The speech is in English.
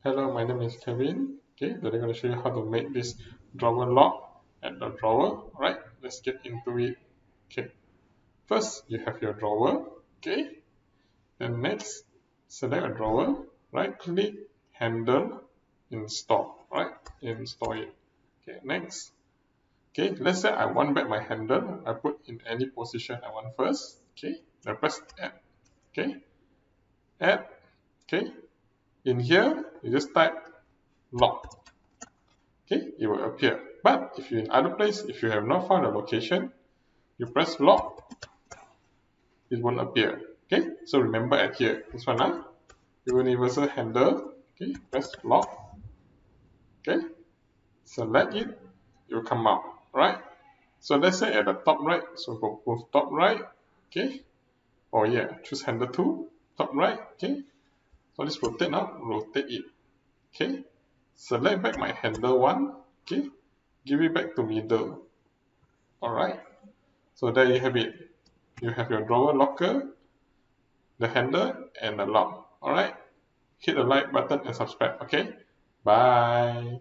Hello, my name is Kevin. Okay, today I'm going to show you how to make this drawer lock at the drawer. Alright, let's get into it. Okay, first you have your drawer. Okay, then next select a drawer, right click, handle, install. Right, install it. Okay, next. Okay, let's say I want back my handle. I put in any position I want first. Okay, I press add. Okay, add. Okay, in here you just type lock. Okay, it will appear. But if you're in other place, if you have not found a location, you press lock, it won't appear. Okay, so remember at here, this one, universal handle. Okay, press lock. Okay, select it, it will come out. Right. So let's say at the top right, so go move top right. Okay, oh yeah, choose handle 2, top right. Okay, so let's rotate now, rotate it. Okay, select back my handle 1. Okay, give it back to middle. Alright, so there you have it. You have your drawer locker, the handle, and the lock. Alright, hit the like button and subscribe. Okay, bye.